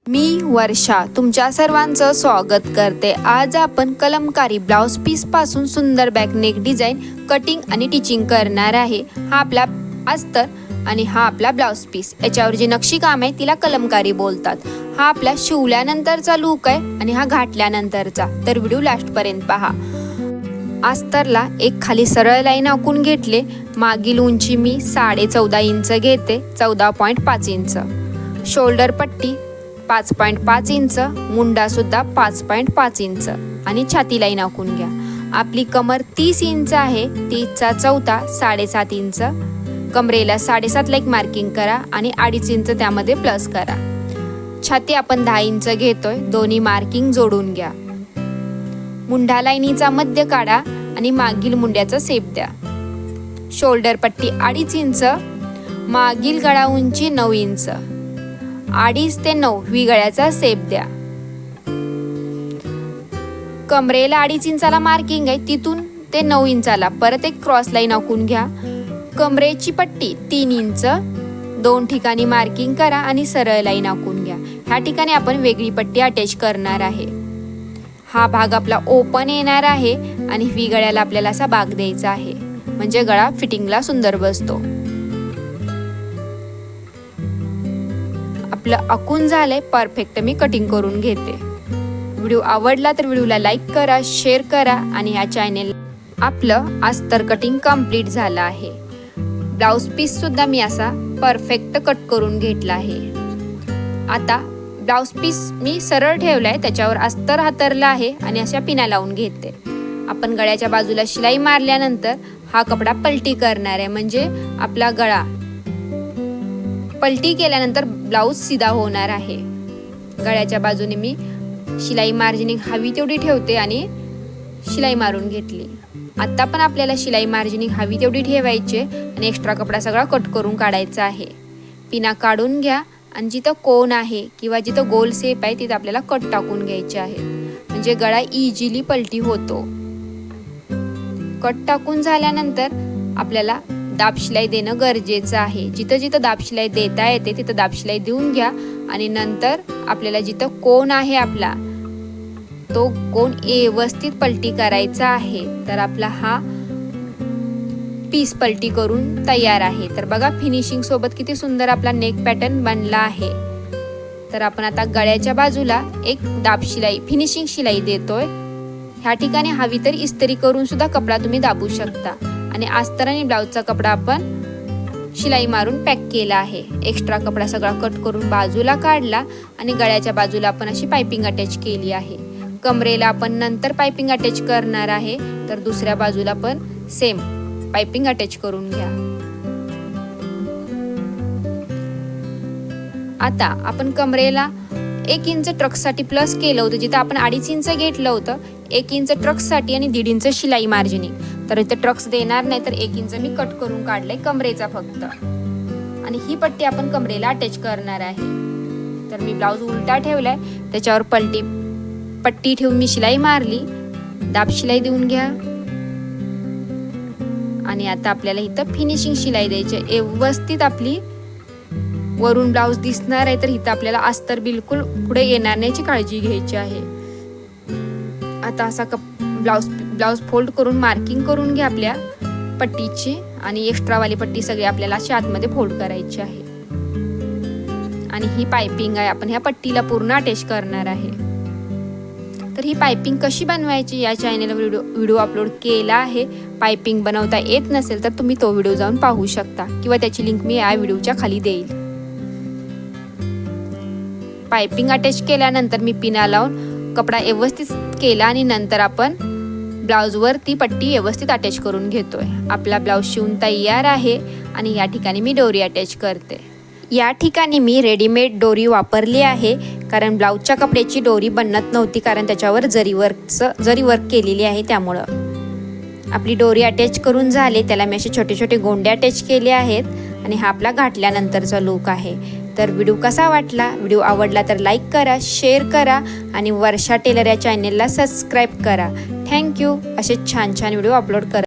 मी वर्षा तुमच्या सर्वांचं स्वागत करते। आज आपण कलमकारी ब्लाउज पीस पासून सुंदर बॅक नेक डिझाइन कटिंग आणि टिचिंग करणार आहे। हा आपला अस्तर आणि हा आपला ब्लाउज पीस, याच्यावर जी नक्षी काम आहे तिला कलमकारी बोलतात। हा आपला शिवल्यानंतरचा लुक आहे आणि हा घातल्यानंतरचा, तर व्हिडिओ लास्ट पर्यंत पहा। अस्तरला एक खाली सरळ लाईन आखून घेतले। मागील उंची मी 14.5 इंच घेते, 14.5 इंच। शोल्डर पट्टी 5.5 इंच, मुंडा सुद्धा 5.5 इंच आणि छाती लाईन आखून घ्या। आपली कमर 30 इंच आहे, 30चा चौथा 7.5 इंच। कमरेला 7.5 ला एक मार्किंग करा आणि 2.5 इंच त्यामध्ये प्लस करा। छाती आपण 10 इंच घेतोय, दोन्ही मार्किंग जोडून घ्या। मुंडा लाईनीचा मध्य काढा आणि मागील मुंड्याचा शेप द्या। शोल्डर पट्टी 2.5 इंच, मागील गळा उंची 9 इंच, 2.5 ते 9 व्ही गळ्याचा शेप द्या। कमरेला 2.5 इंचाला मार्किंग आहे, तिथून ते 9 इंचाला परत एक क्रॉस लाईन आखून घ्या। कमरेची पट्टी 3 इंच, 2 ठिकाणी मार्किंग करा आणि सरळ लाईन आखून घ्या। ह्या ठिकाणी आपण वेगळी पट्टी अटॅच करणार आहे। हा भाग आपला ओपन येणार आहे आणि व्ही गळ्याला आपल्याला असा भाग द्यायचा आहे, म्हणजे गळा फिटिंगला सुंदर बसतो। आपलं आखून झालंय परफेक्ट, मी कटिंग करून घेते। व्हिडिओ आवडला तर व्हिडिओला लाईक करा, शेअर करा आणि ह्या चॅनेल आपलं अस्तर कटिंग कंप्लीट झालं आहे। ब्लाउज पीस सुद्धा मी असा परफेक्ट कट करून घेतला आहे। आता ब्लाउज पीस मी सरळ ठेवलाय, त्याच्यावर अस्तर हातरला आहे आणि अशा पिना लावून घेते। आपण गळ्याच्या बाजूला शिलाई मारल्यानंतर हा कपडा पलटी करणार आहे, म्हणजे आपला गळा पलटी केल्यानंतर ब्लाउज सीधा होणार आहे। गळ्याच्या बाजूने मी शिलाई मार्जिनिंग हवी तेवढी ठेवते आणि शिलाई मारून घेतली। आता पण आपल्याला शिलाई मार्जिनिंग हवी तेवढी ठेवायची आणि एक्स्ट्रा कपडा सगळा कट करून काढायचा आहे। पिना काढून घ्या आणि जिथं कोन आहे किंवा जिथं गोल शेप आहे तिथं आपल्याला कट टाकून घ्यायचे आहे, म्हणजे गळा इझिली पलटी होतो। कट टाकून झाल्यानंतर आपल्याला दाब शिलाई देणं गरजेचं आहे। जिथं जिथं दाब शिलाई देता येते तिथं दाब शिलाई देऊन घ्या आणि नंतर आपल्याला जिथं कोन आहे आपला तो कोन व्यवस्थित पलटी करायचा आहे। तर आपला हा पीस पलटी करून तयार आहे। तर बघा फिनिशिंग सोबत किती सुंदर आपला नेक पॅटर्न बनला आहे। तर आपण आता गळ्याच्या बाजूला एक दाब शिलाई फिनिशिंग शिलाई देतोय। ह्या ठिकाणी हवी तर इस्त्री करून सुद्धा कपडा तुम्ही दाबू शकता। आणि अस्तर आणि ब्लाउजचा कपडा आपण शिलाई मारून पॅक केला आहे। एक्स्ट्रा कपडा सगळा कट करून बाजूला काढला आणि गळ्याच्या बाजूला आपण अशी पाइपिंग अटॅच केली आहे। कमरेला आपण नंतर पाइपिंग अटॅच करणार आहे, तर दुसऱ्या बाजूला पण सेम पाइपिंग अटॅच करून घ्या। आता आपण कमरेला 1 इंच ट्रक साठी प्लस केलं होतं, जिथं आपण 2.5 इंच घेतलं होतं। 1 इंच ट्रक साठी आणि 1.5 इंच शिलाई मार्जिनिंग, तर इथे ट्रक्स देणार नाही, तर 1 इंच मी कट करून काढलंय कमरेचा फक्त। आणि ही पट्टी आपण कमरेला अटॅच करणार आहे। तर मी ब्लाउज उलटा ठेवलाय, त्याच्यावर पट्टी ठेवून मी शिलाई मारली। दाब शिलाई देऊन घ्या आणि आता आपल्याला इथं फिनिशिंग शिलाई द्यायची आहे। व्यवस्थित आपली वरून ब्लाउज दिसणार आहे, तर इथं आपल्याला अस्तर बिलकुल पुढे येणार नाही याची काळजी घ्यायची आहे। आता असा ब्लाउज फोल्ड करून मार्किंग करून घ्या आपल्या पट्टीची आणि एक्स्ट्रा वाली पट्टी सगळी आपल्याला अशी आतमध्ये फोल्ड करायची आहे। आणि ही पाइपिंग आहे, आपण ह्या पट्टीला पूर्ण अटॅच करणार आहे। तर ही पाइपिंग कशी बनवायची या चॅनेलवर व्हिडिओ अपलोड केला आहे। पाइपिंग बनवता येत नसेल तर तुम्ही तो व्हिडिओ जाऊन पाहू शकता किंवा त्याची लिंक मी या व्हिडिओच्या खाली देईल। पाइपिंग अटॅच केल्यानंतर मी पिना लावून कपडा व्यवस्थित केला आणि नंतर आपण ब्लाउजवर ती पट्टी व्यवस्थित अटॅच करून घेतोय। आपला ब्लाउज शिवून तयार आहे आणि या ठिकाणी मी दोरी अटॅच करते। या ठिकाणी मी रेडीमेड दोरी वापरली आहे, कारण ब्लाउजच्या कपड्याची दोरी बनत नव्हती, कारण त्याच्यावर जरी वर्क केलेली आहे। त्यामुळं आपली दोरी अटॅच करून झाले, त्याला मी असे छोटे छोटे गोंडे अटॅच केले आहेत आणि हा आपला घातल्यानंतरचा लुक आहे। तर व्हिडिओ कसा वाटला? व्हिडिओ आवडला तर लाईक करा, शेअर करा आणि वर्षा टेलर या चॅनेलला सबस्क्राईब करा। थँक्यू। असे छान छान व्हिडिओ अपलोड करा।